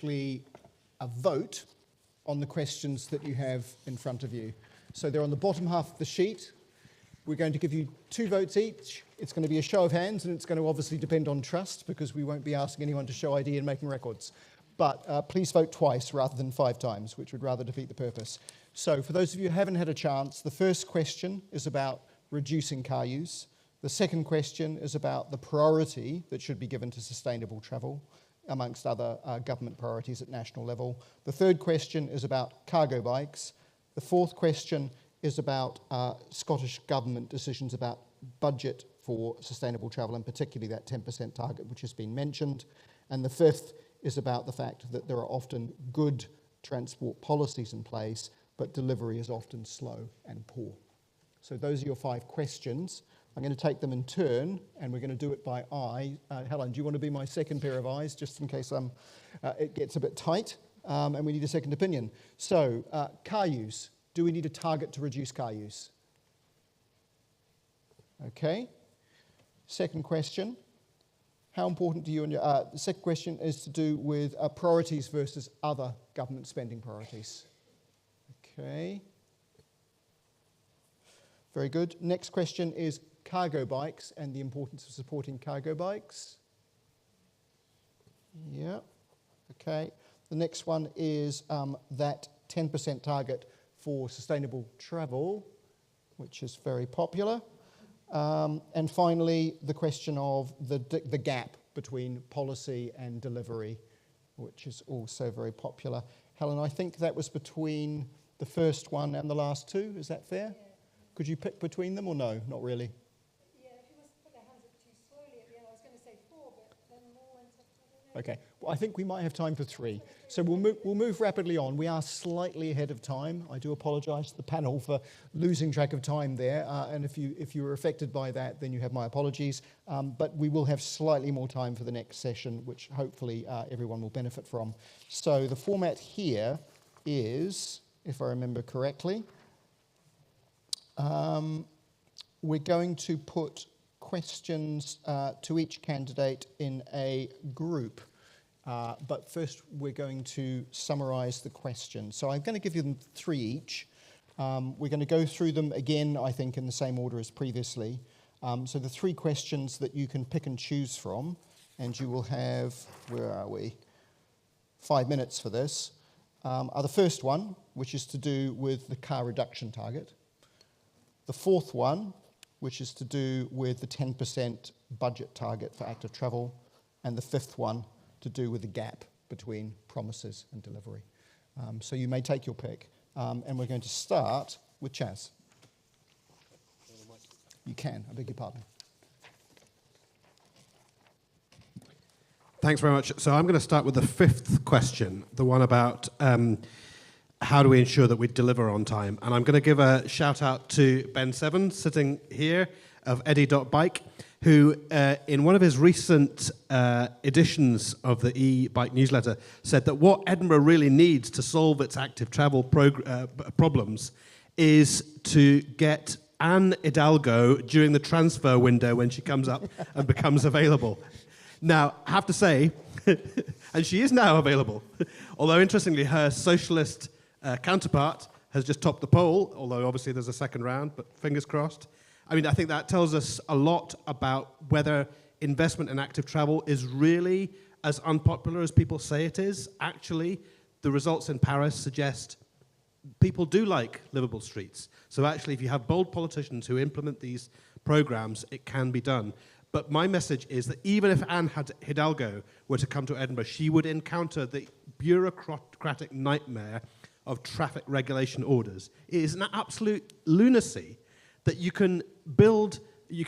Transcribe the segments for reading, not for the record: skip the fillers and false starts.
actually a vote on the questions that you have in front of you. So they're on the bottom half of the sheet. We're going to give you 2 votes each. It's going to be a show of hands, and it's going to obviously depend on trust because we won't be asking anyone to show ID and making records. But please vote twice rather than 5 times, which would rather defeat the purpose. So for those of you who haven't had a chance, the first question is about reducing car use. The second question is about the priority that should be given to sustainable travel, amongst other government priorities at national level. The third question is about cargo bikes. The fourth question is about Scottish Government decisions about budget for sustainable travel, and particularly that 10% target which has been mentioned. And the fifth is about the fact that there are often good transport policies in place, but delivery is often slow and poor. So those are your 5 questions. I'm going to take them in turn, and we're going to do it by eye. Helen, do you want to be my second pair of eyes, just in case it gets a bit tight, and we need a second opinion? So, car use. Do we need a target to reduce car use? Okay. Second question. How important do you and your... the second question is to do with priorities versus other government spending priorities. Okay. Very good. Next question is cargo bikes and the importance of supporting cargo bikes. Yeah. Okay. The next one is that 10% target for sustainable travel, which is very popular. And finally, the question of the gap between policy and delivery, which is also very popular. Helen, I think that was between the first one and the last 2. Is that fair? Yeah. Could you pick between them or no? Not really. Yeah, if you must put their hands up too slowly at the end, I was going to say 4, but then more went up. Okay. Well, I think we might have time for 3. So we'll move rapidly on. We are slightly ahead of time. I do apologise to the panel for losing track of time there. And if you were affected by that, then you have my apologies. But we will have slightly more time for the next session, which hopefully everyone will benefit from. So the format here is, if I remember correctly, we're going to put questions to each candidate in a group. But first, we're going to summarise the questions. So I'm going to give you them 3 each. We're going to go through them again, I think, in the same order as previously. So the 3 questions that you can pick and choose from, and you will have, where are we? 5 minutes for this, are the first one, which is to do with the car reduction target. The fourth one, which is to do with the 10% budget target for active travel. And the fifth one, to do with the gap between promises and delivery. So you may take your pick. And we're going to start with Chaz. You can, I beg your pardon. Thanks very much. So I'm going to start with the 5th question, the one about how do we ensure that we deliver on time? And I'm going to give a shout out to Ben Seven, sitting here, of Eddie.bike, who in one of his recent editions of the e-bike newsletter said that what Edinburgh really needs to solve its active travel problems is to get Anne Hidalgo during the transfer window when she comes up and becomes available. Now, I have to say, and she is now available, although interestingly her socialist counterpart has just topped the poll, although obviously there's a second round, but fingers crossed. I mean, I think that tells us a lot about whether investment in active travel is really as unpopular as people say it is. Actually, the results in Paris suggest people do like livable streets. So actually, if you have bold politicians who implement these programs, it can be done. But my message is that even if Anne Hidalgo were to come to Edinburgh, she would encounter the bureaucratic nightmare of traffic regulation orders. It is an absolute lunacy that you can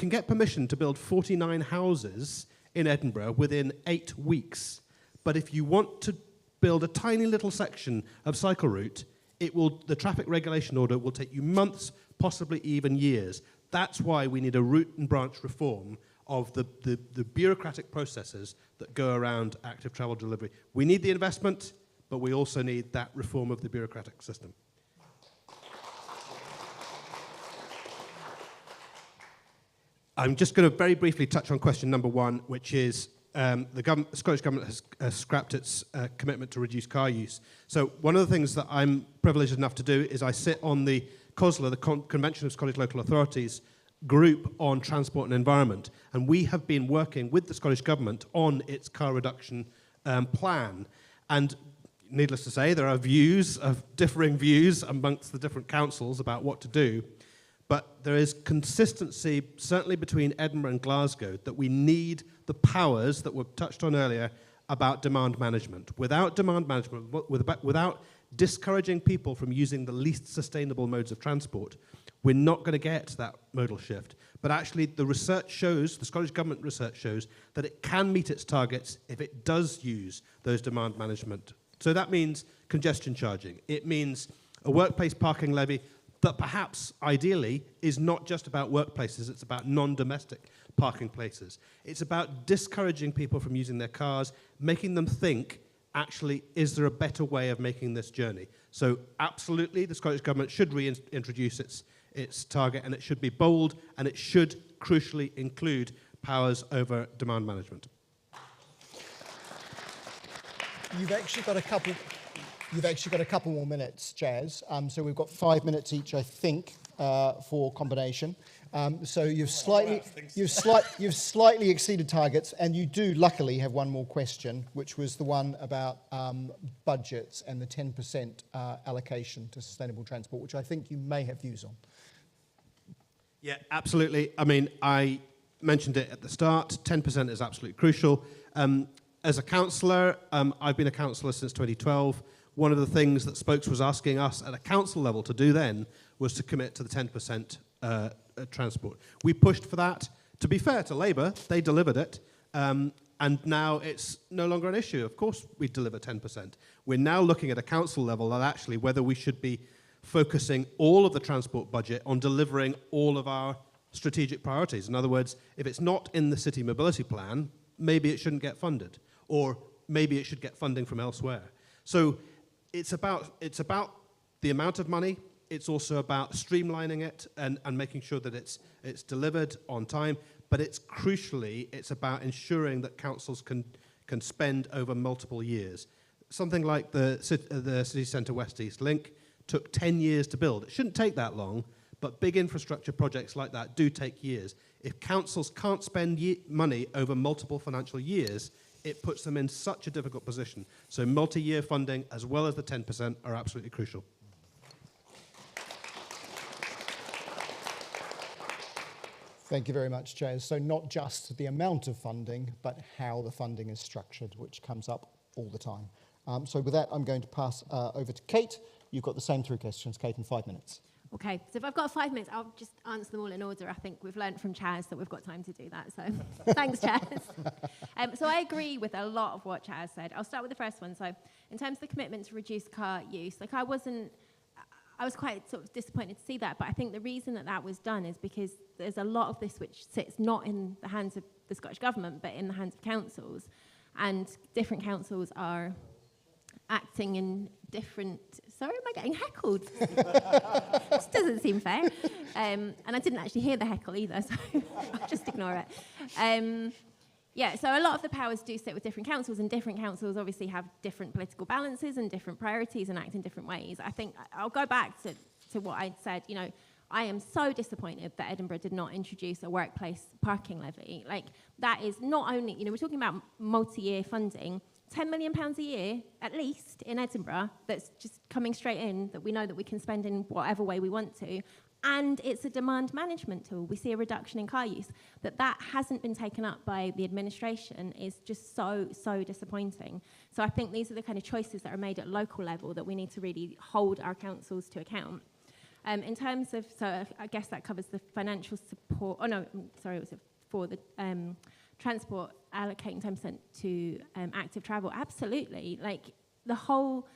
get permission to build 49 houses in Edinburgh within 8 weeks. But if you want to build a tiny little section of cycle route, the traffic regulation order will take you months, possibly even years. That's why we need a root and branch reform of the bureaucratic processes that go around active travel delivery. We need the investment, but we also need that reform of the bureaucratic system. I'm just going to very briefly touch on question number 1, which is the Scottish Government has scrapped its commitment to reduce car use. So one of the things that I'm privileged enough to do is I sit on the COSLA, the Convention of Scottish Local Authorities group on transport and environment, and we have been working with the Scottish Government on its car reduction plan. And needless to say, there are differing views amongst the different councils about what to do. But there is consistency, certainly between Edinburgh and Glasgow, that we need the powers that were touched on earlier about demand management. Without demand management, without discouraging people from using the least sustainable modes of transport, we're not going to get that modal shift. But actually, the research shows, the Scottish Government research shows, that it can meet its targets if it does use those demand management. So that means congestion charging. It means a workplace parking levy that perhaps, ideally, is not just about workplaces, it's about non-domestic parking places. It's about discouraging people from using their cars, making them think, actually, is there a better way of making this journey? So absolutely, the Scottish Government should reintroduce its target, and it should be bold, and it should crucially include powers over demand management. You've actually got a couple more minutes, Jazz. So we've got 5 minutes each, I think, for combination. So you've slightly exceeded targets, and you do luckily have one more question, which was the one about budgets and the 10% allocation to sustainable transport, which I think you may have views on. Yeah, absolutely. I mean, I mentioned it at the start. 10% is absolutely crucial. As a councillor, I've been a councillor since 2012. One of the things that Spokes was asking us at a council level to do then was to commit to the 10% transport. We pushed for that. To be fair to Labour, they delivered it, and now it's no longer an issue. Of course we deliver 10%. We're now looking at a council level that actually whether we should be focusing all of the transport budget on delivering all of our strategic priorities. In other words, if it's not in the city mobility plan, maybe it shouldn't get funded, or maybe it should get funding from elsewhere. So it's about the amount of money. It's also about streamlining it and making sure that it's delivered on time. But it's about ensuring that councils can spend over multiple years. Something like the City Centre West East link took 10 years to build. It shouldn't take that long, but big infrastructure projects like that do take years. If councils can't spend money over multiple financial years, it puts them in such a difficult position. So multi-year funding, as well as the 10%, are absolutely crucial. Thank you very much, Jazz. So not just the amount of funding, but how the funding is structured, which comes up all the time. So with that, I'm going to pass over to Kate. You've got the same 3 questions, Kate, in 5 minutes. Okay, so if I've got 5 minutes, I'll just answer them all in order. I think we've learned from Chaz that we've got time to do that, so thanks, Chaz. So I agree with a lot of what Chaz said. I'll start with the first one. So in terms of the commitment to reduce car use, I was quite sort of disappointed to see that, but I think the reason that was done is because there's a lot of this which sits not in the hands of the Scottish Government, but in the hands of councils, and different councils are acting in different... Sorry, am I getting heckled? This doesn't seem fair. And I didn't actually hear the heckle either, so I'll just ignore it. Yeah, so a lot of the powers do sit with different councils, and different councils obviously have different political balances and different priorities and act in different ways. I think I'll go back to what I said. You know, I am so disappointed that Edinburgh did not introduce a workplace parking levy. Like, that is not only, you know, we're talking about multi-year funding, £10 million a year, at least, in Edinburgh, that's just coming straight in, that we know that we can spend in whatever way we want to. And it's a demand management tool. We see a reduction in car use. That hasn't been taken up by the administration is just so, so disappointing. So I think these are the kind of choices that are made at local level that we need to really hold our councils to account. In terms of, so I guess that covers the financial support, it was for the transport allocating 10% to active travel. Absolutely. Like, the whole...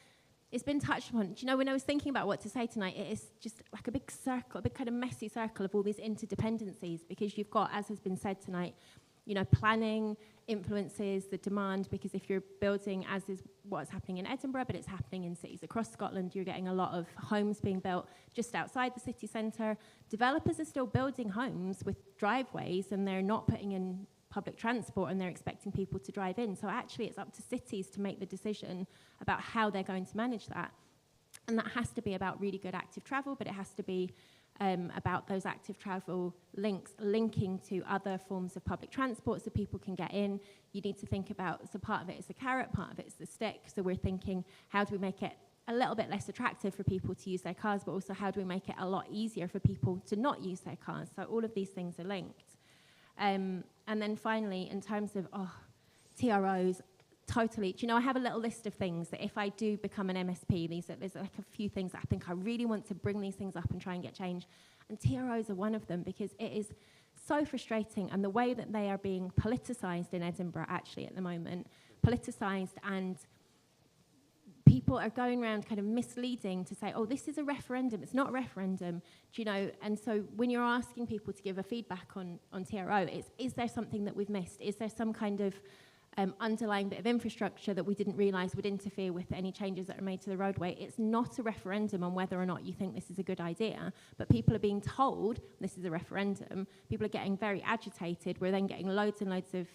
It's been touched upon. Do you know, when I was thinking about what to say tonight, it is just like a big circle, a big kind of messy circle of all these interdependencies, because you've got, as has been said tonight, you know, planning influences the demand, because if you're building, as is what's happening in Edinburgh, but it's happening in cities across Scotland, you're getting a lot of homes being built just outside the city centre. Developers are still building homes with driveways, and they're not putting in public transport and they're expecting people to drive in. So actually it's up to cities to make the decision about how they're going to manage that. And that has to be about really good active travel, but it has to be about those active travel linking to other forms of public transport so people can get in. You need to think about, so part of it is the carrot, part of it is the stick. So we're thinking, how do we make it a little bit less attractive for people to use their cars, but also how do we make it a lot easier for people to not use their cars? So all of these things are linked. And then finally, in terms of TROs, totally. Do you know, I have a little list of things that if I do become an MSP, there's like a few things that I think I really want to bring these things up and try and get change. And TROs are one of them because it is so frustrating, and the way that they are being politicised in Edinburgh actually at the moment, politicised, and people are going around kind of misleading to say, oh, this is a referendum, it's not a referendum, do you know? And so when you're asking people to give a feedback on TRO, it's, is there something that we've missed? Is there some kind of underlying bit of infrastructure that we didn't realise would interfere with any changes that are made to the roadway? It's not a referendum on whether or not you think this is a good idea, but people are being told this is a referendum. People are getting very agitated. We're then getting loads and loads of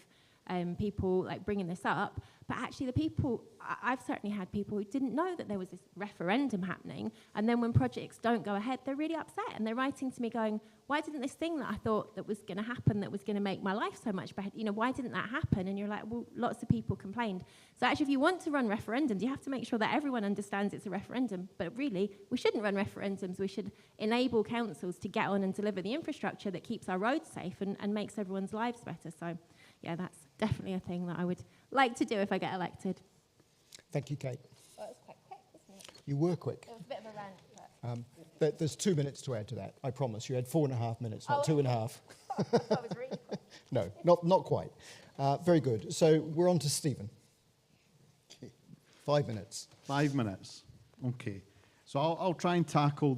people like bringing this up, but actually the people, I've certainly had people who didn't know that there was this referendum happening, and then when projects don't go ahead, they're really upset, and they're writing to me going, why didn't this thing that I thought that was going to happen, that was going to make my life so much better, you know, why didn't that happen? And you're like, well, lots of people complained. So actually, if you want to run referendums, you have to make sure that everyone understands it's a referendum, but really, we shouldn't run referendums. We should enable councils to get on and deliver the infrastructure that keeps our roads safe and makes everyone's lives better. So yeah, that's definitely a thing that I would like to do if I get elected. Thank you, Kate. Well, it was quite quick, wasn't it? You were quick. It was a bit of a rant, but... There's 2 minutes to add to that, I promise. You had 4.5 minutes, not 2.5. That was really quick. No, not quite. Very good. So we're on to Stephen. 5 minutes. 5 minutes. Okay. So I'll try and tackle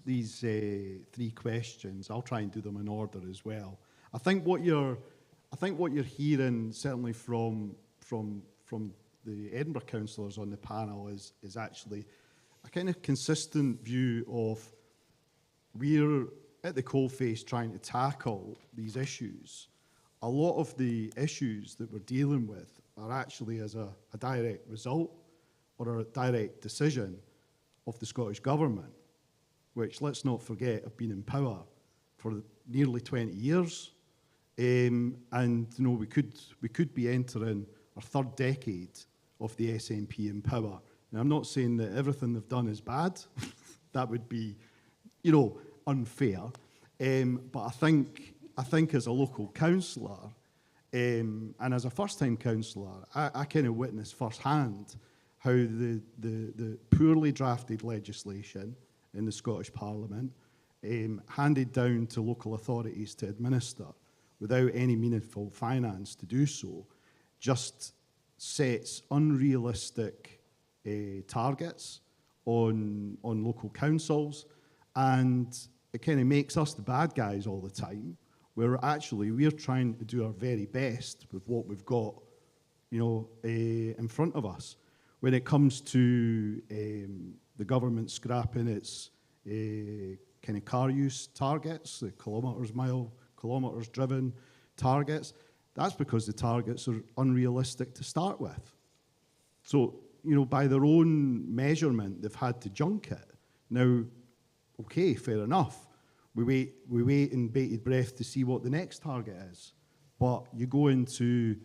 these 3 questions. I'll try and do them in order as well. I think what you're hearing certainly from the Edinburgh councillors on the panel is actually a kind of consistent view of we're at the coalface trying to tackle these issues. A lot of the issues that we're dealing with are actually as a direct result or a direct decision of the Scottish Government, which, let's not forget, have been in power for nearly 20 years. And you know, we could be entering our 3rd decade of the SNP in power. Now, I'm not saying that everything they've done is bad. That would be, you know, unfair. But I think as a local councillor and as a first-time councillor, I kind of witnessed firsthand how the poorly drafted legislation in the Scottish Parliament handed down to local authorities to administer without any meaningful finance to do so, just sets unrealistic targets on local councils, and it kind of makes us the bad guys all the time, where actually we're trying to do our very best with what we've got, you know, in front of us. When it comes to the government scrapping its kind of car use targets, the kilometres driven targets, that's because the targets are unrealistic to start with. So, you know, by their own measurement, they've had to junk it. Now, okay, fair enough. We wait in bated breath to see what the next target is. But you go into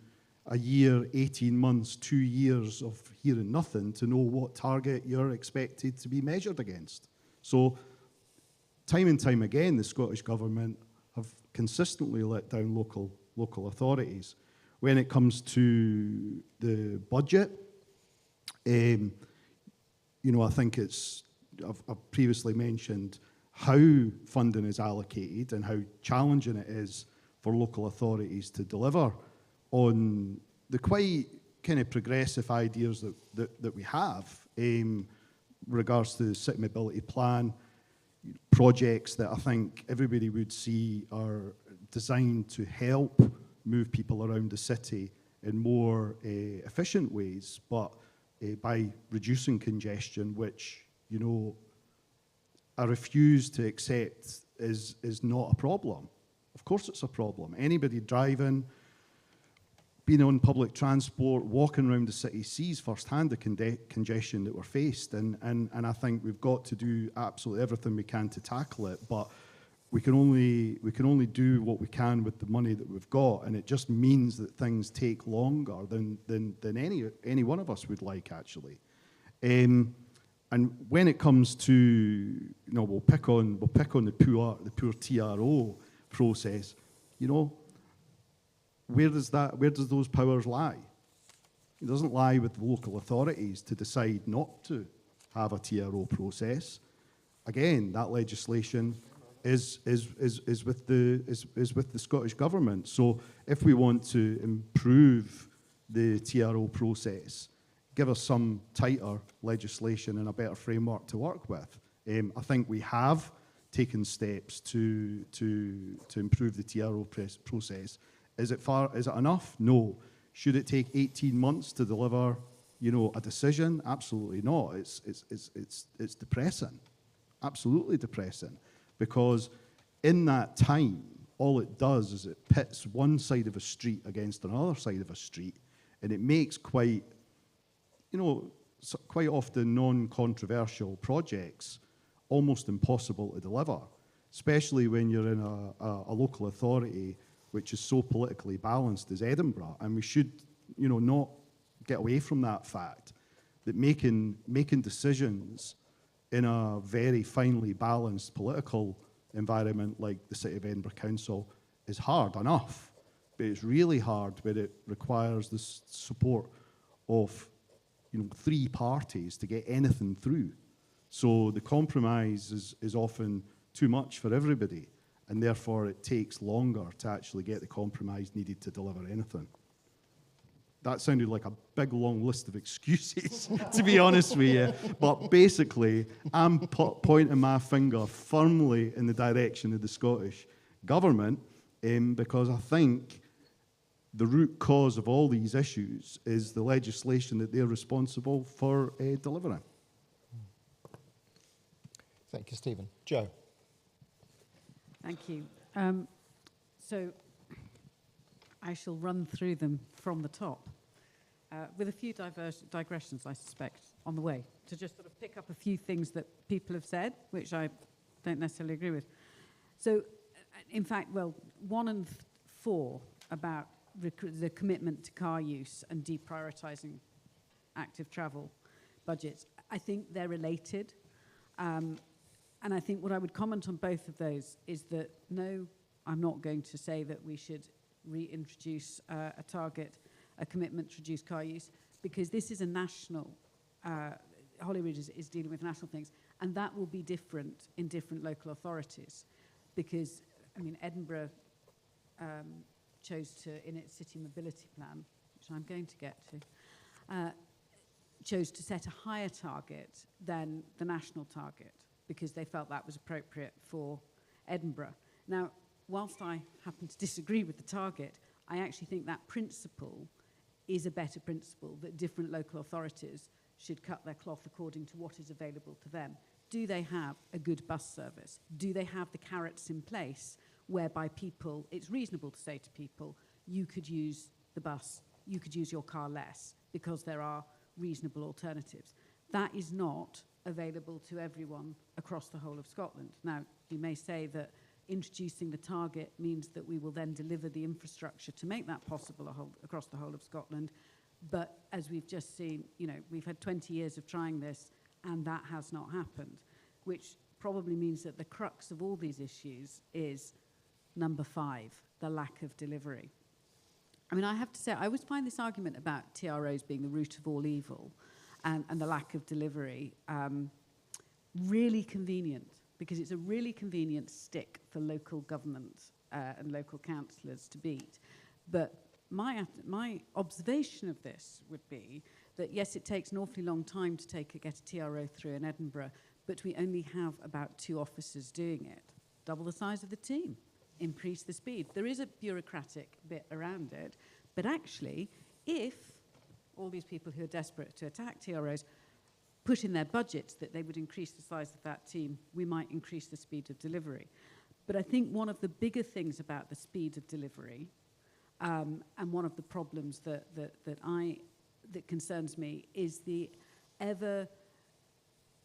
a year, 18 months, 2 years of hearing nothing to know what target you're expected to be measured against. So, time and time again, the Scottish Government have consistently let down local authorities. When it comes to the budget, you know, I think I've previously mentioned how funding is allocated and how challenging it is for local authorities to deliver on the quite kind of progressive ideas that we have in regards to the City Mobility Plan, projects that I think everybody would see are designed to help move people around the city in more efficient ways, but by reducing congestion, which, you know, I refuse to accept is not a problem. Of course it's a problem. Anybody driving being on public transport, walking around the city, sees firsthand the congestion that we're faced, and I think we've got to do absolutely everything we can to tackle it. But we can only do what we can with the money that we've got, and it just means that things take longer than any one of us would like, actually. And when it comes to, we'll pick on the poor TRO process, where does those powers lie? It doesn't lie with the local authorities to decide not to have a TRO process. Again, that legislation is with the Scottish Government. So if we want to improve the TRO process, give us some tighter legislation and a better framework to work with. I think we have taken steps to improve the TRO process. Is it enough? No. Should it take 18 months to deliver, a decision? Absolutely not. It's depressing, absolutely depressing, because in that time, all it does is it pits one side of a street against another side of a street, and it makes quite often non-controversial projects almost impossible to deliver, especially when you're in a local authority which is so politically balanced as Edinburgh. And we should, not get away from that fact, that making decisions in a very finely balanced political environment like the City of Edinburgh Council is hard enough, but it's really hard when it requires the support of, 3 parties to get anything through. So the compromise is often too much for everybody, and therefore it takes longer to actually get the compromise needed to deliver anything. That sounded like a big, long list of excuses, to be honest with you. But basically, I'm pointing my finger firmly in the direction of the Scottish Government, because I think the root cause of all these issues is the legislation that they're responsible for delivering. Thank you, Stephen. Joe. Thank you. So I shall run through them from the top, with a few digressions, I suspect, on the way, to just sort of pick up a few things that people have said, which I don't necessarily agree with. So, in fact, 1 and 4 about the commitment to car use and deprioritising active travel budgets, I think they're related. And I think what I would comment on both of those is that, no, I'm not going to say that we should reintroduce a commitment to reduce car use, because this is a national, Holyrood is dealing with national things, and that will be different in different local authorities, because, Edinburgh chose to, in its city mobility plan, which I'm going to get to, chose to set a higher target than the national target, because they felt that was appropriate for Edinburgh. Now, whilst I happen to disagree with the target, I actually think that principle is a better principle, that different local authorities should cut their cloth according to what is available to them. Do they have a good bus service? Do they have the carrots in place whereby it's reasonable to say to people, you could use the bus, you could use your car less, because there are reasonable alternatives? That is not available to everyone across the whole of Scotland. Now, you may say that introducing the target means that we will then deliver the infrastructure to make that possible across the whole of Scotland. But as we've just seen, we've had 20 years of trying this, and that has not happened, which probably means that the crux of all these issues is number 5, the lack of delivery. I have to say, I always find this argument about TROs being the root of all evil and the lack of delivery really convenient, because it's a really convenient stick for local government and local councillors to beat. But my observation of this would be that, yes, it takes an awfully long time to get a TRO through in Edinburgh, but we only have about 2 officers doing it. Double the size of the team, increase the speed. There is a bureaucratic bit around it, but actually, if all these people who are desperate to attack TROs put in their budgets that they would increase the size of that team, we might increase the speed of delivery. But I think one of the bigger things about the speed of delivery And one of the problems that concerns me is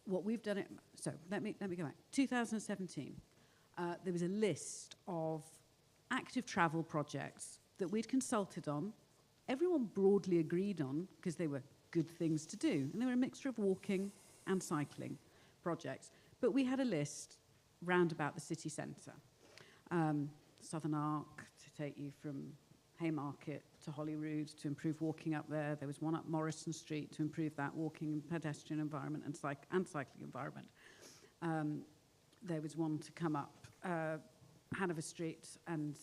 what we've done. So let me go back. 2017, there was a list of active travel projects that we'd consulted on. Everyone broadly agreed on because they were good things to do, and they were a mixture of walking and cycling projects. But we had a list round about the city centre. Southern Arc to take you from Haymarket to Holyrood to improve walking up there. There was one up Morrison Street to improve that walking and pedestrian environment and cycling environment. There was one to come up Hanover Street and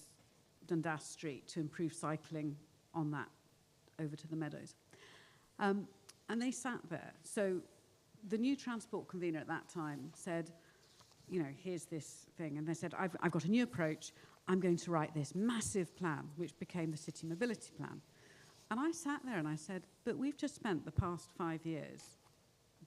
Dundas Street to improve cycling on that over to the Meadows. And they sat there. So the new transport convener at that time said, you know, here's this thing. And they said, I've got a new approach. I'm going to write this massive plan, which became the City Mobility Plan. And I sat there and I said, but we've just spent the past 5 years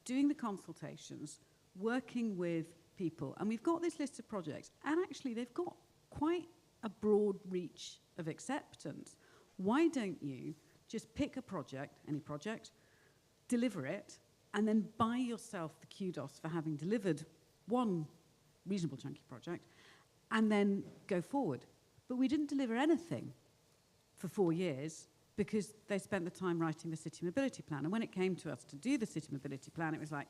doing the consultations, working with people, and we've got this list of projects, and actually they've got quite a broad reach of acceptance. Why don't you just pick a project, any project, deliver it, and then buy yourself the kudos for having delivered one reasonable chunky project, and then go forward. But we didn't deliver anything for 4 years because they spent the time writing the City Mobility Plan. And when it came to us to do the City Mobility Plan, it was like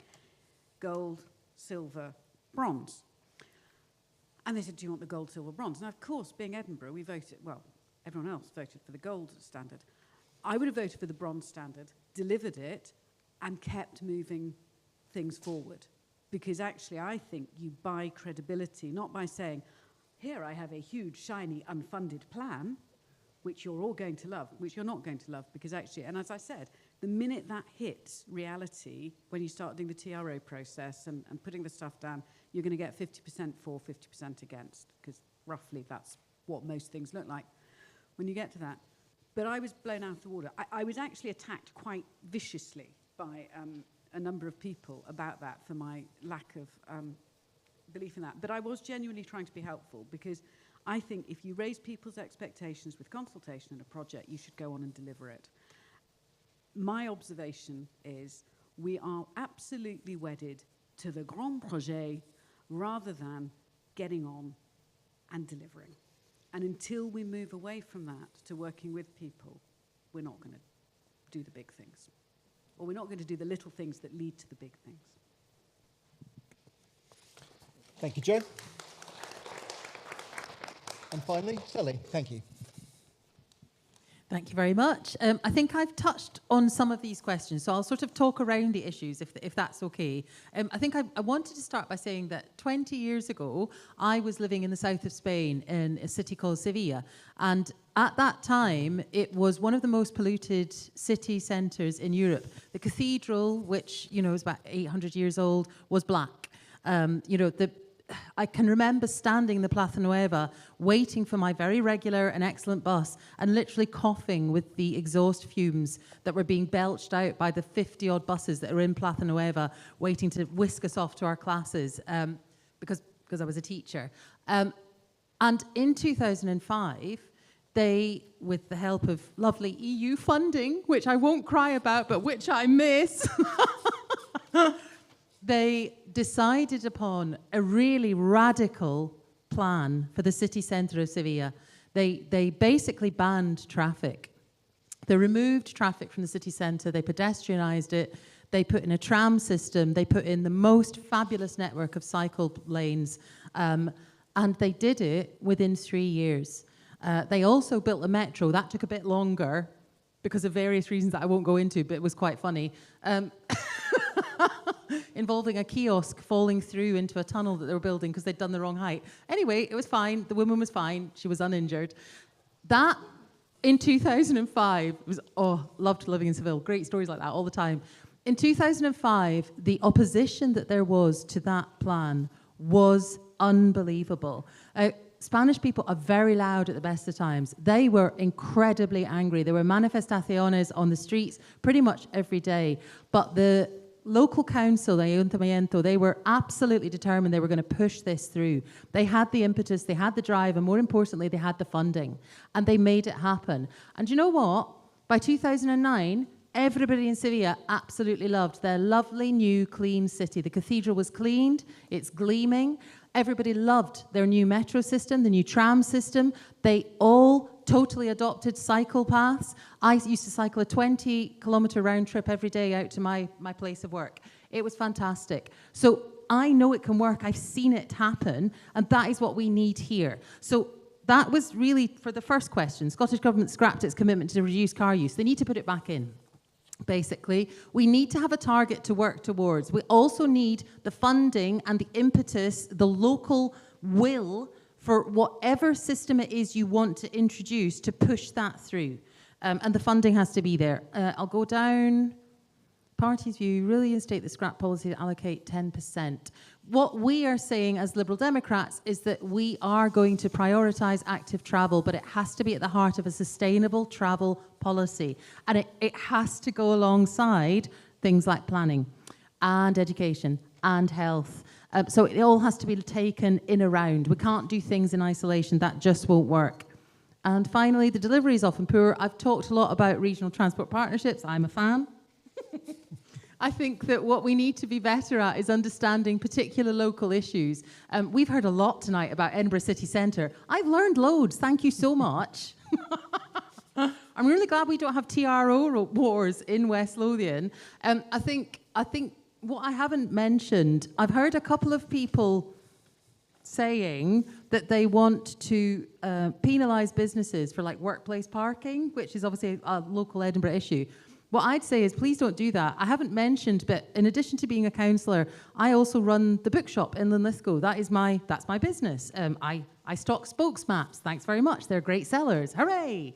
gold, silver, bronze. And they said, do you want the gold, silver, bronze? Now, of course, being Edinburgh, we voted, well, everyone else voted for the gold standard. I would have voted for the bronze standard, delivered it, and kept moving things forward. Because actually, I think you buy credibility, not by saying, here I have a huge, shiny, unfunded plan, which you're all going to love, which you're not going to love, because actually, and as I said, the minute that hits reality, when you start doing the TRO process and putting the stuff down, you're going to get 50% for, 50% against, because roughly that's what most things look like when you get to that. But I was blown out of the water. I was actually attacked quite viciously by a number of people about that for my lack of belief in that. But I was genuinely trying to be helpful, because I think if you raise people's expectations with consultation in a project, you should go on and deliver it. My observation is we are absolutely wedded to the grand projet rather than getting on and delivering. And until we move away from that to working with people, we're not going to do the big things. Or we're not going to do the little things that lead to the big things. Thank you, Joe. And finally, Sally, thank you. Thank you very much. I think I've touched on some of these questions, so I'll sort of talk around the issues, if that's okay. I think I wanted to start by saying that 20 years ago, I was living in the south of Spain in a city called Sevilla, and at that time, it was one of the most polluted city centres in Europe. The cathedral, which, you know, is about 800 years old, was black. I can remember standing in the Plaza Nueva, waiting for my very regular and excellent bus, and literally coughing with the exhaust fumes that were being belched out by the 50-odd buses that are in Plaza Nueva, waiting to whisk us off to our classes, because I was a teacher. And in 2005, they, with the help of lovely EU funding, which I won't cry about, but which I miss, they decided upon a really radical plan for the city centre of Sevilla. They basically banned traffic. They removed traffic from the city centre, they pedestrianised it, they put in a tram system, they put in the most fabulous network of cycle lanes, and they did it within 3 years. They also built a metro. That took a bit longer because of various reasons that I won't go into, but it was quite funny. Involving a kiosk falling through into a tunnel that they were building because they'd done the wrong height. Anyway, it was fine. The woman was fine. She was uninjured. That, in 2005, was, loved living in Seville. Great stories like that all the time. In 2005, the opposition that there was to that plan was unbelievable. Spanish people are very loud at the best of times. They were incredibly angry. There were manifestaciones on the streets pretty much every day. But the local council, the Ayuntamiento, they were absolutely determined they were going to push this through. They had the impetus, they had the drive, and more importantly, they had the funding. And they made it happen. And you know what? By 2009, everybody in Sevilla absolutely loved their lovely new clean city. The cathedral was cleaned, it's gleaming. Everybody loved their new metro system, the new tram system. They all totally adopted cycle paths. I used to cycle a 20-kilometre round trip every day out to my place of work. It was fantastic. So I know it can work. I've seen it happen, and that is what we need here. So that was really, for the first question, Scottish Government scrapped its commitment to reduce car use. They need to put it back in. Basically, we need to have a target to work towards. We also need the funding and the impetus, the local will for whatever system it is you want to introduce to push that through. And the funding has to be there. I'll go down. Party's view, really instate the scrap policy to allocate 10%. What we are saying as Liberal Democrats is that we are going to prioritise active travel, but it has to be at the heart of a sustainable travel policy. And it has to go alongside things like planning and education and health. So it all has to be taken in a round. We can't do things in isolation. That just won't work. And finally, the delivery is often poor. I've talked a lot about regional transport partnerships. I'm a fan. I think that what we need to be better at is understanding particular local issues. We've heard a lot tonight about Edinburgh city centre. I've learned loads. Thank you so much. I'm really glad we don't have TRO wars in West Lothian. I think what I haven't mentioned, I've heard a couple of people saying that they want to penalise businesses for like workplace parking, which is obviously a local Edinburgh issue. What I'd say is please don't do that. I haven't mentioned, but in addition to being a councillor, I also run the bookshop in Linlithgow. That's my business. I stock spokes maps. Thanks very much. They're great sellers. Hooray!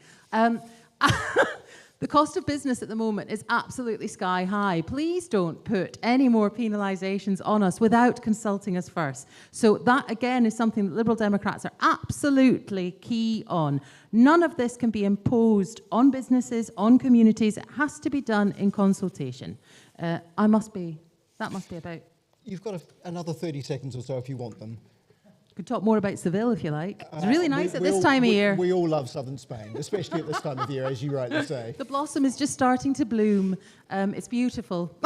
The cost of business at the moment is absolutely sky high. Please don't put any more penalisations on us without consulting us first. So that, again, is something that Liberal Democrats are absolutely key on. None of this can be imposed on businesses, on communities. It has to be done in consultation. That must be about... You've got another 30 seconds or so if you want them. We could talk more about Seville if you like. It's really nice at this time of year. We all love southern Spain, especially at this time of year, as you rightly say. The blossom is just starting to bloom. It's beautiful.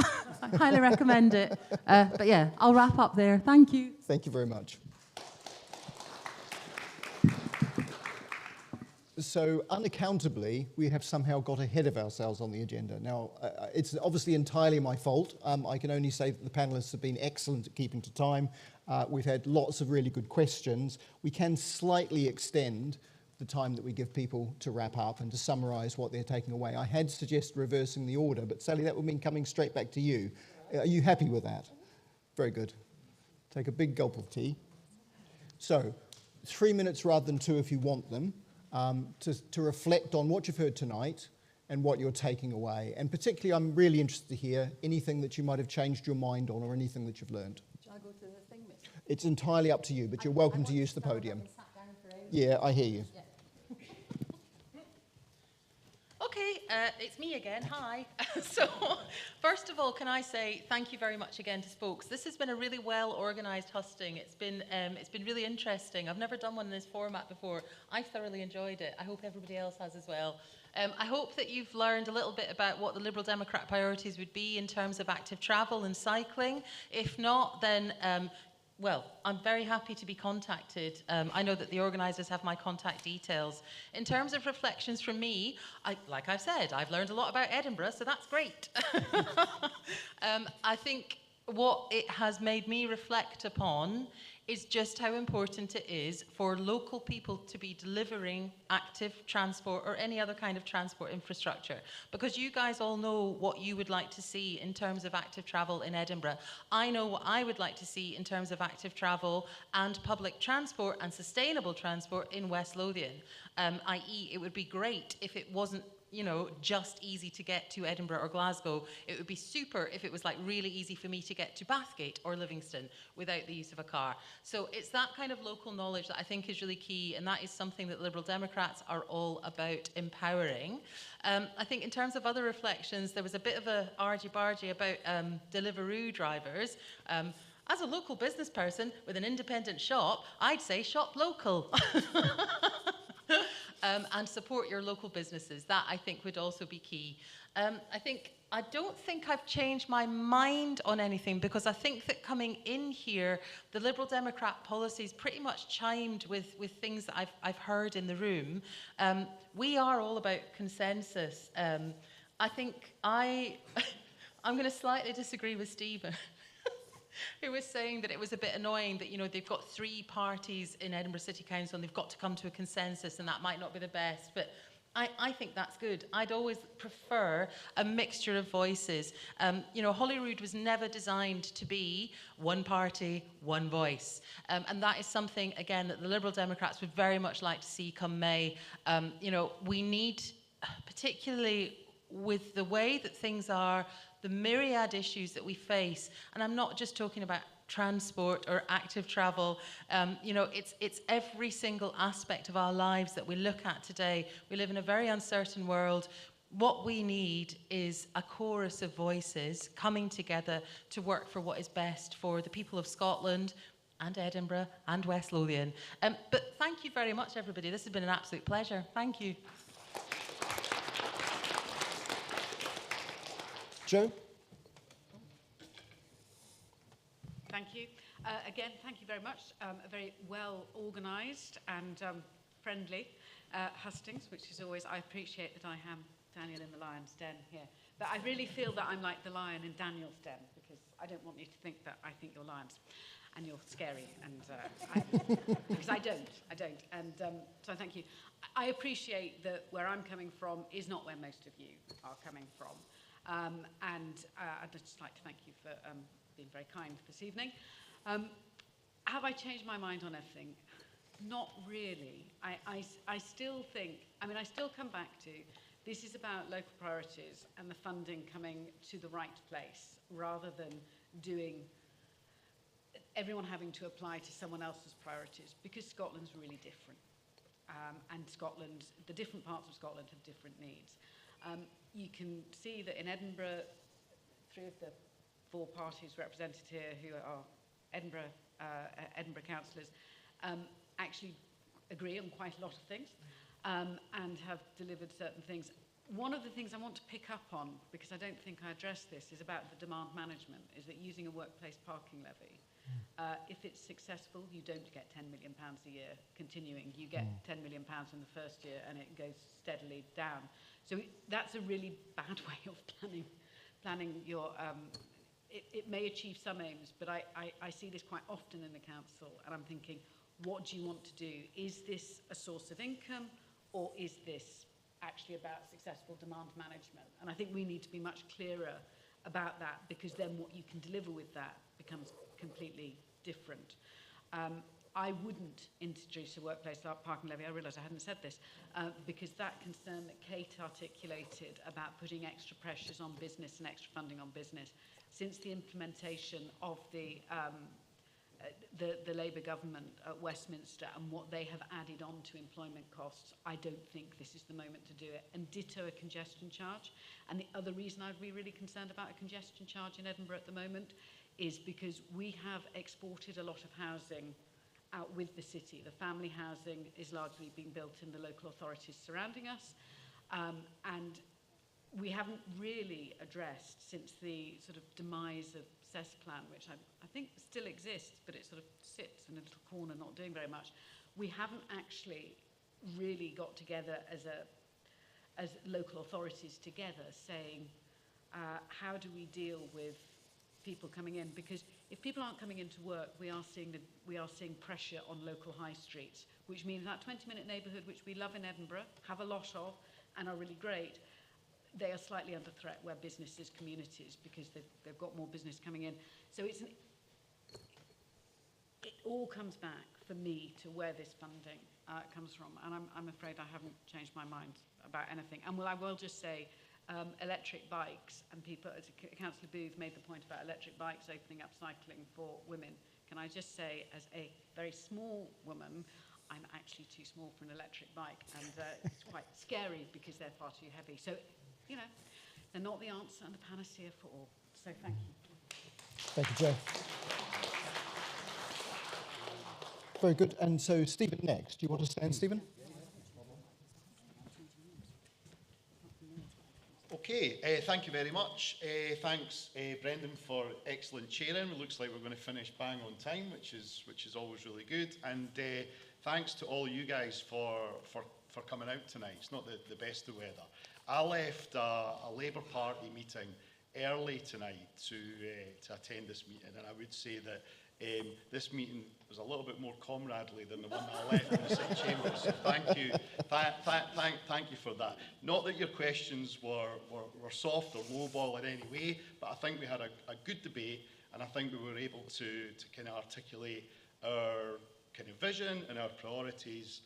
I highly recommend it. But yeah, I'll wrap up there. Thank you. Thank you very much. So unaccountably, we have somehow got ahead of ourselves on the agenda. Now, it's obviously entirely my fault. I can only say that the panellists have been excellent at keeping to time. We've had lots of really good questions. We can slightly extend the time that we give people to wrap up and to summarise what they're taking away. I had suggested reversing the order, but Sally, that would mean coming straight back to you. Are you happy with that? Very good. Take a big gulp of tea. So, 3 minutes rather than 2 if you want them. To reflect on what you've heard tonight and what you're taking away. And particularly, I'm really interested to hear anything that you might have changed your mind on or anything that you've learned. Shall I go to the thing, Miss? It's entirely up to you, but you're welcome to use the podium. Yeah, I hear you. Yeah. Okay, it's me again. Hi. So, first of all, can I say thank you very much again to Spokes. This has been a really well-organised husting. It's been really interesting. I've never done one in this format before. I've thoroughly enjoyed it. I hope everybody else has as well. I hope that you've learned a little bit about what the Liberal Democrat priorities would be in terms of active travel and cycling. If not, then... well, I'm very happy to be contacted. I know that the organisers have my contact details. In terms of reflections from me, like I've said, I've learned a lot about Edinburgh, so that's great. I think what it has made me reflect upon is just how important it is for local people to be delivering active transport or any other kind of transport infrastructure. Because you guys all know what you would like to see in terms of active travel in Edinburgh. I know what I would like to see in terms of active travel and public transport and sustainable transport in West Lothian. I.e., it would be great if it wasn't you know, just easy to get to Edinburgh or Glasgow. It would be super if it was like really easy for me to get to Bathgate or Livingston without the use of a car. So it's that kind of local knowledge that I think is really key, and that is something that Liberal Democrats are all about empowering. I think in terms of other reflections, there was a bit of a argy-bargy about Deliveroo drivers. As a local business person with an independent shop, I'd say shop local. And support your local businesses. That, I think, would also be key. I don't think I've changed my mind on anything, because I think that coming in here, the Liberal Democrat policies pretty much chimed with things that I've heard in the room. We are all about consensus. I think I'm going to slightly disagree with Stephen, who was saying that it was a bit annoying that, you know, they've got 3 parties in Edinburgh City Council and they've got to come to a consensus, and that might not be the best, but I think that's good. I'd always prefer a mixture of voices. You know, Holyrood was never designed to be one party, one voice. And that is something, again, that the Liberal Democrats would very much like to see come May. You know, we need, particularly with the way that things are, the myriad issues that we face, and I'm not just talking about transport or active travel, you know, it's every single aspect of our lives that we look at today. We live in a very uncertain world. What we need is a chorus of voices coming together to work for what is best for the people of Scotland and Edinburgh and West Lothian. But thank you very much, everybody. This has been an absolute pleasure. Thank you. Joe? Thank you. Again, thank you very much. A very well organised and friendly Hustings, which is always, I appreciate that I am Daniel in the lion's den here. But I really feel that I'm like the lion in Daniel's den, because I don't want you to think that I think you're lions and you're scary, and because I don't. And so thank you. I appreciate that where I'm coming from is not where most of you are coming from. I'd just like to thank you for being very kind this evening. Have I changed my mind on everything? Not really. I still think, I mean, I still come back to, this is about local priorities and the funding coming to the right place, rather than doing, everyone having to apply to someone else's priorities, because Scotland's really different. And Scotland, the different parts of Scotland have different needs. You can see that in Edinburgh, 3 of the 4 parties represented here, who are Edinburgh councillors, actually agree on quite a lot of things, and have delivered certain things. One of the things I want to pick up on, because I don't think I addressed this, is about the demand management, is that using a workplace parking levy, if it's successful, you don't get £10 million a year continuing. You get £10 million in the first year, and it goes steadily down. So that's a really bad way of planning your... It may achieve some aims, but I see this quite often in the council, and I'm thinking, what do you want to do? Is this a source of income, or is this actually about successful demand management? And I think we need to be much clearer about that, because then what you can deliver with that becomes completely different. I wouldn't introduce a workplace parking levy. I realise I hadn't said this, because that concern that Kate articulated about putting extra pressures on business and extra funding on business, since the implementation of the Labour government at Westminster and what they have added on to employment costs, I don't think this is the moment to do it. And ditto a congestion charge. And the other reason I'd be really concerned about a congestion charge in Edinburgh at the moment is because we have exported a lot of housing out with the city. The family housing is largely being built in the local authorities surrounding us. And we haven't really addressed, since the sort of demise of SEStran, which I think still exists, but it sort of sits in a little corner not doing very much, we haven't actually really got together as local authorities together, saying, how do we deal with people coming in? Because if people aren't coming into work, we are seeing pressure on local high streets, which means that 20-minute neighbourhood, which we love in Edinburgh, have a lot of, and are really great, they are slightly under threat where businesses, communities, because they've got more business coming in. So all comes back for me to where this funding comes from, and I'm afraid I haven't changed my mind about anything. And I will just say, electric bikes, and people, Councillor Booth made the point about electric bikes opening up cycling for women. Can I just say, as a very small woman, I'm actually too small for an electric bike, and it's quite scary because they're far too heavy. So, you know, they're not the answer and the panacea for all. So thank you. Thank you, Joe. Very good. And so Stephen next. Do you want to stand, Stephen? Okay, thank you very much. Thanks, Brendan, for excellent chairing. It looks like we're going to finish bang on time, which is always really good. And thanks to all you guys for coming out tonight. It's not the best of weather. I left a Labour Party meeting early tonight to attend this meeting, and I would say that this meeting was a little bit more comradely than the one that I left in the St Chambers. So thank you, thank you for that. Not that your questions were soft or lowball in any way, but I think we had a good debate, and I think we were able to kind of articulate our kind of vision and our priorities,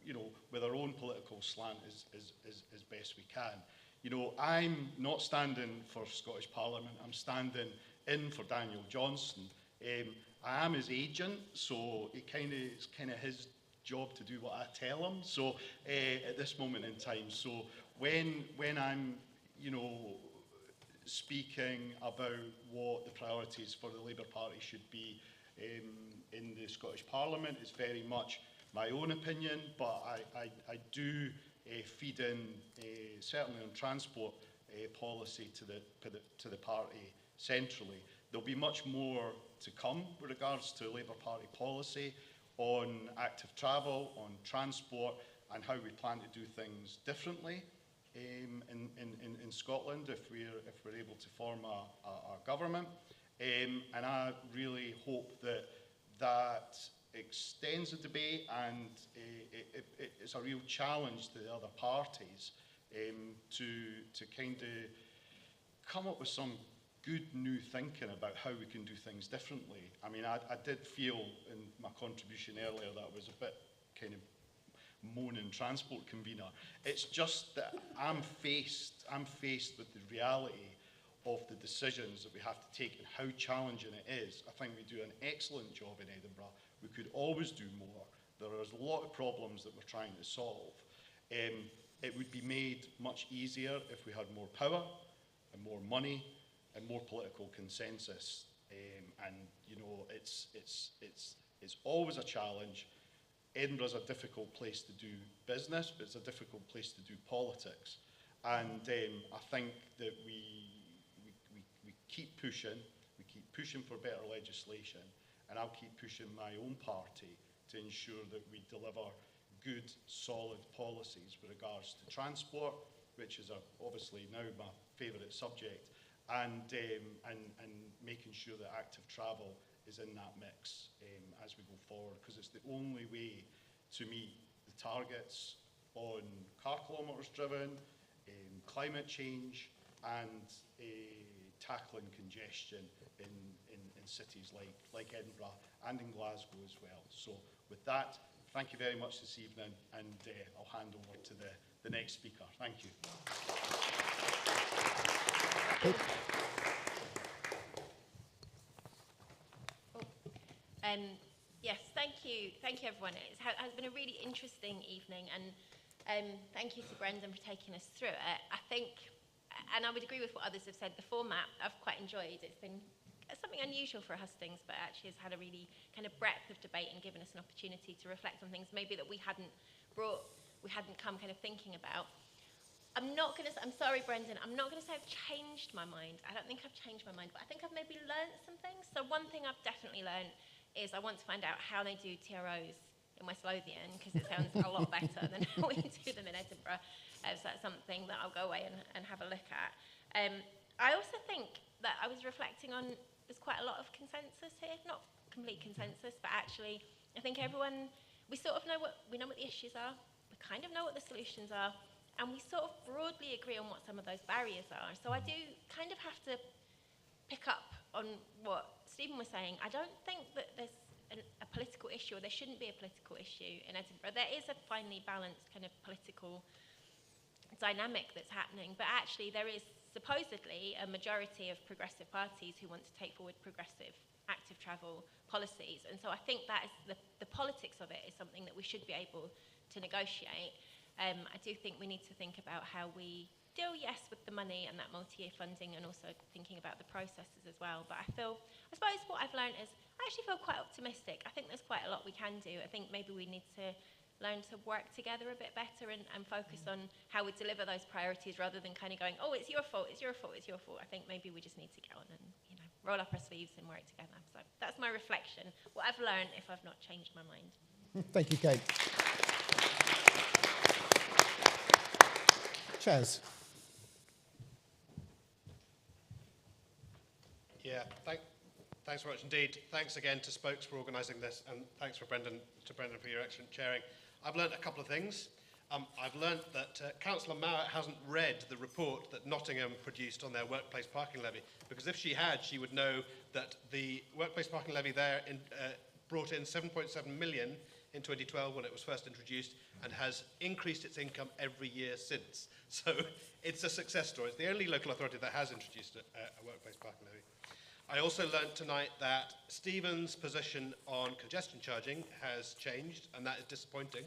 you know, with our own political slant as best we can. You know, I'm not standing for Scottish Parliament. I'm standing in for Daniel Johnson. I am his agent, so it's kind of his job to do what I tell him. So at this moment in time, so when I'm, you know, speaking about what the priorities for the Labour Party should be in the Scottish Parliament, it's very much my own opinion, but I do feed in certainly on transport policy to the party centrally. There'll be much more to come with regards to Labour Party policy on active travel, on transport, and how we plan to do things differently in Scotland if we're able to form our government. And I really hope that extends the debate, and it's a real challenge to the other parties to kind of come up with some good new thinking about how we can do things differently. I mean, I did feel in my contribution earlier that I was a bit kind of moaning transport convener. It's just that I'm faced with the reality of the decisions that we have to take and how challenging it is. I think we do an excellent job in Edinburgh. We could always do more. There is a lot of problems that we're trying to solve. It would be made much easier if we had more power and more money and more political consensus. And you know, it's always a challenge. Edinburgh's a difficult place to do business, but it's a difficult place to do politics. And I think that we keep pushing for better legislation, and I'll keep pushing my own party to ensure that we deliver good, solid policies with regards to transport, which is obviously now my favourite subject, and making sure that active travel is in that mix as we go forward, because it's the only way to meet the targets on car kilometres driven, climate change, and tackling congestion in cities like Edinburgh and in Glasgow as well. So with that, thank you very much this evening, and I'll hand over to the next speaker. Thank you. Yes, thank you everyone. It has been a really interesting evening, and thank you to Brendan for taking us through it. I think, and I would agree with what others have said, the format I've quite enjoyed. It's been something unusual for Hustings, but actually has had a really kind of breadth of debate and given us an opportunity to reflect on things maybe that we hadn't come kind of thinking about. I'm sorry, Brendan, I'm not going to say I've changed my mind. I don't think I've changed my mind, but I think I've maybe learned some things. So one thing I've definitely learned is I want to find out how they do TROs in West Lothian, because it sounds a lot better than how we do them in Edinburgh. So that's something that I'll go away and have a look at. I also think that I was reflecting on, there's quite a lot of consensus here, not complete consensus, but actually I think everyone, we sort of know what the issues are, we kind of know what the solutions are, and we sort of broadly agree on what some of those barriers are. So I do kind of have to pick up on what Stephen was saying. I don't think that there's a political issue, or there shouldn't be a political issue in Edinburgh. There is a finely balanced kind of political dynamic that's happening, but actually there is supposedly a majority of progressive parties who want to take forward progressive active travel policies. And so I think that is the politics of it is something that we should be able to negotiate. I do think we need to think about how we deal, yes, with the money and that multi-year funding, and also thinking about the processes as well. But I suppose what I've learned is I actually feel quite optimistic. I think there's quite a lot we can do. I think maybe we need to learn to work together a bit better and focus on how we deliver those priorities rather than kind of going, oh, it's your fault, it's your fault, it's your fault. I think maybe we just need to get on and, roll up our sleeves and work together. So that's my reflection, what I've learned if I've not changed my mind. Thank you, Kate. Chaz. Yeah, thanks very much indeed. Thanks again to Spokes for organising this, and thanks to Brendan for your excellent chairing. I've learned a couple of things. I've learned that Councillor Mowat hasn't read the report that Nottingham produced on their workplace parking levy, because if she had, she would know that the workplace parking levy there brought in 7.7 million in 2012 when it was first introduced, and has increased its income every year since. So it's a success story. It's the only local authority that has introduced a workplace parking levy. I also learnt tonight that Stephen's position on congestion charging has changed, and that is disappointing.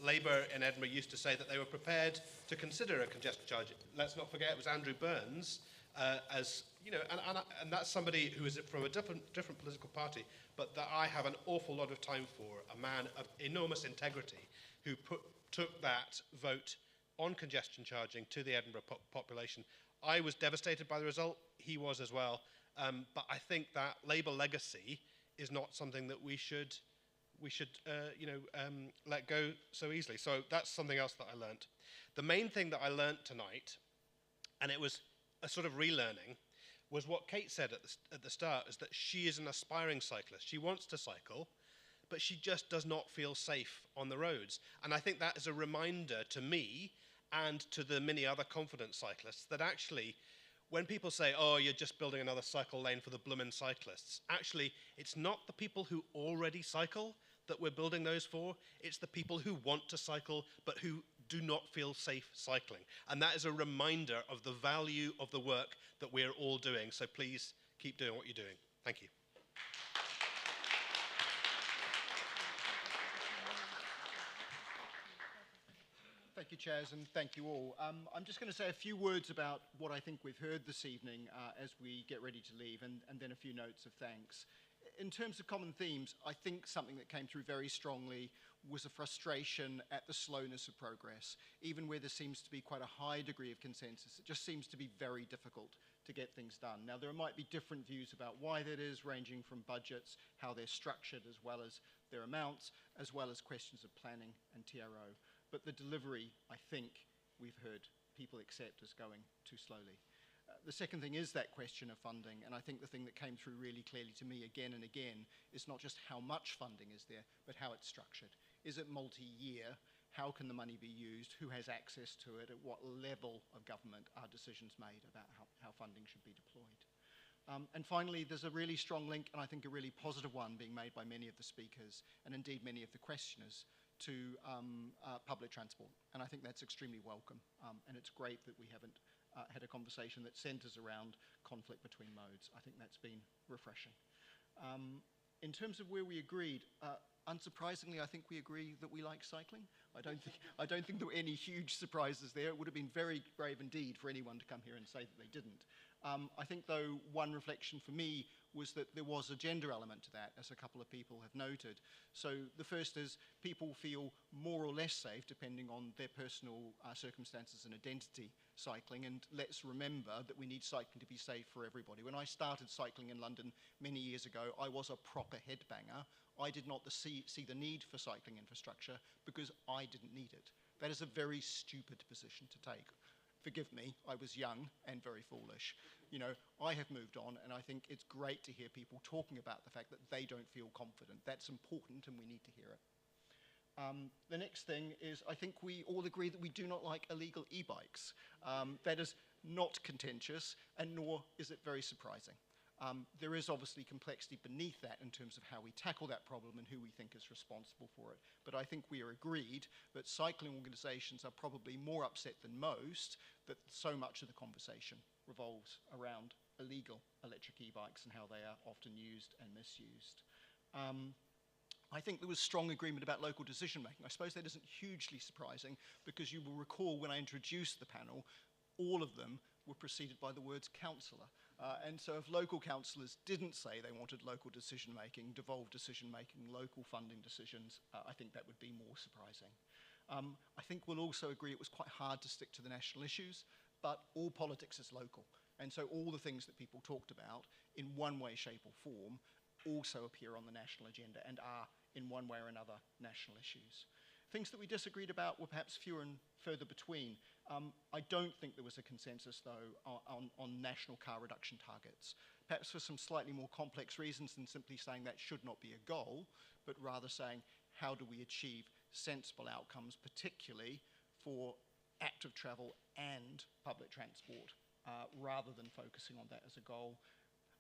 Labour in Edinburgh used to say that they were prepared to consider a congestion charge. Let's not forget it was Andrew Burns, and that's somebody who is from a different political party, but that I have an awful lot of time for, a man of enormous integrity who took that vote on congestion charging to the Edinburgh population. I was devastated by the result. He was as well. But I think that Labour legacy is not something that we should let go so easily. So that's something else that I learnt. The main thing that I learnt tonight, and it was a sort of relearning, was what Kate said at the start, is that she is an aspiring cyclist. She wants to cycle, but she just does not feel safe on the roads. And I think that is a reminder to me and to the many other confident cyclists that actually, when people say, oh, you're just building another cycle lane for the bloomin' cyclists, actually, it's not the people who already cycle that we're building those for. It's the people who want to cycle, but who do not feel safe cycling. And that is a reminder of the value of the work that we're all doing. So please keep doing what you're doing. Thank you. Thank you, Chaz, and thank you all. I'm just going to say a few words about what I think we've heard this evening as we get ready to leave, and then a few notes of thanks. In terms of common themes, I think something that came through very strongly was a frustration at the slowness of progress. Even where there seems to be quite a high degree of consensus, it just seems to be very difficult to get things done. Now, there might be different views about why that is, ranging from budgets, how they're structured, as well as their amounts, as well as questions of planning and TRO. But the delivery, I think, we've heard people accept as going too slowly. The second thing is that question of funding, and I think the thing that came through really clearly to me again and again is not just how much funding is there, but how it's structured. Is it multi-year? How can the money be used? Who has access to it? At what level of government are decisions made about how funding should be deployed? And finally, there's a really strong link, and I think a really positive one, being made by many of the speakers, and indeed many of the questioners, to public transport. And I think that's extremely welcome. And it's great that we haven't had a conversation that centres around conflict between modes. I think that's been refreshing. In terms of where we agreed, unsurprisingly, I think we agree that we like cycling. I don't think there were any huge surprises there. It would have been very brave indeed for anyone to come here and say that they didn't. I think, though, one reflection for me was that there was a gender element to that, as a couple of people have noted. So the first is people feel more or less safe depending on their personal circumstances and identity cycling. And let's remember that we need cycling to be safe for everybody. When I started cycling in London many years ago, I was a proper headbanger. I did not see the need for cycling infrastructure because I didn't need it. That is a very stupid position to take. Forgive me, I was young and very foolish. You know, I have moved on, and I think it's great to hear people talking about the fact that they don't feel confident. That's important, and we need to hear it. The next thing is, I think we all agree that we do not like illegal e-bikes. That is not contentious, and nor is it very surprising. There is obviously complexity beneath that in terms of how we tackle that problem and who we think is responsible for it. But I think we are agreed that cycling organisations are probably more upset than most that so much of the conversation revolves around illegal electric e-bikes and how they are often used and misused. I think there was strong agreement about local decision making. I suppose that isn't hugely surprising because you will recall when I introduced the panel, all of them were preceded by the words councillor. And so if local councillors didn't say they wanted local decision making, devolved decision making, local funding decisions, I think that would be more surprising. I think we'll also agree it was quite hard to stick to the national issues, but all politics is local. And so all the things that people talked about in one way, shape or form also appear on the national agenda and are in one way or another national issues. Things that we disagreed about were perhaps fewer and further between. I don't think there was a consensus, though, on national car reduction targets, perhaps for some slightly more complex reasons than simply saying that should not be a goal, but rather saying how do we achieve sensible outcomes, particularly for active travel and public transport, rather than focusing on that as a goal.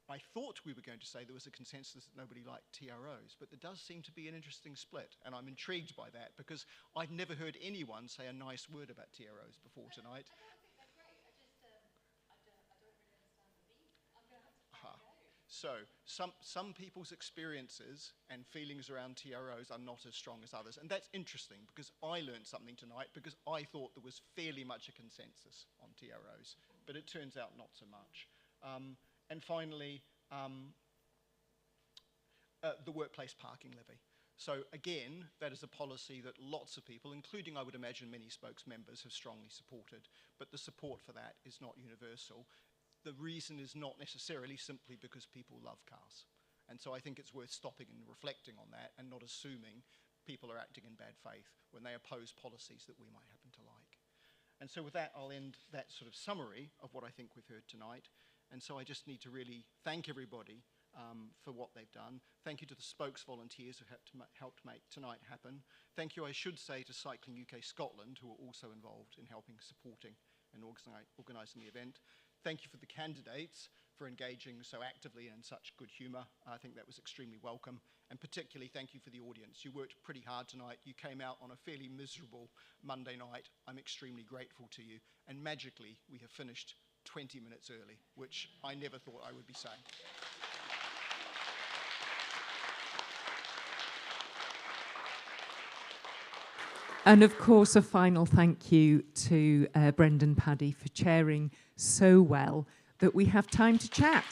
I thought we were going to say there was a consensus that nobody liked TROs, but there does seem to be an interesting split, and I'm intrigued by that because I've never heard anyone say a nice word about TROs before tonight. I don't think they're great. I just, I don't really understand the need. I'm going to have to find out. So some people's experiences and feelings around TROs are not as strong as others, and that's interesting because I learned something tonight because I thought there was fairly much a consensus on TROs, but it turns out not so much. And finally, the workplace parking levy. So again, that is a policy that lots of people, including I would imagine many spokes members, have strongly supported, but the support for that is not universal. The reason is not necessarily simply because people love cars. And so I think it's worth stopping and reflecting on that and not assuming people are acting in bad faith when they oppose policies that we might happen to like. And so with that, I'll end that sort of summary of what I think we've heard tonight. And so I just need to really thank everybody for what they've done. Thank you to the spokes volunteers who helped make tonight happen. Thank you, I should say, to Cycling UK Scotland, who are also involved in helping, supporting and organising the event. Thank you for the candidates for engaging so actively and in such good humour. I think that was extremely welcome. And particularly thank you for the audience. You worked pretty hard tonight. You came out on a fairly miserable Monday night. I'm extremely grateful to you. And magically, we have finished 20 minutes early, which I never thought I would be saying. And of course, a final thank you to Brendan Paddy for chairing so well that we have time to chat.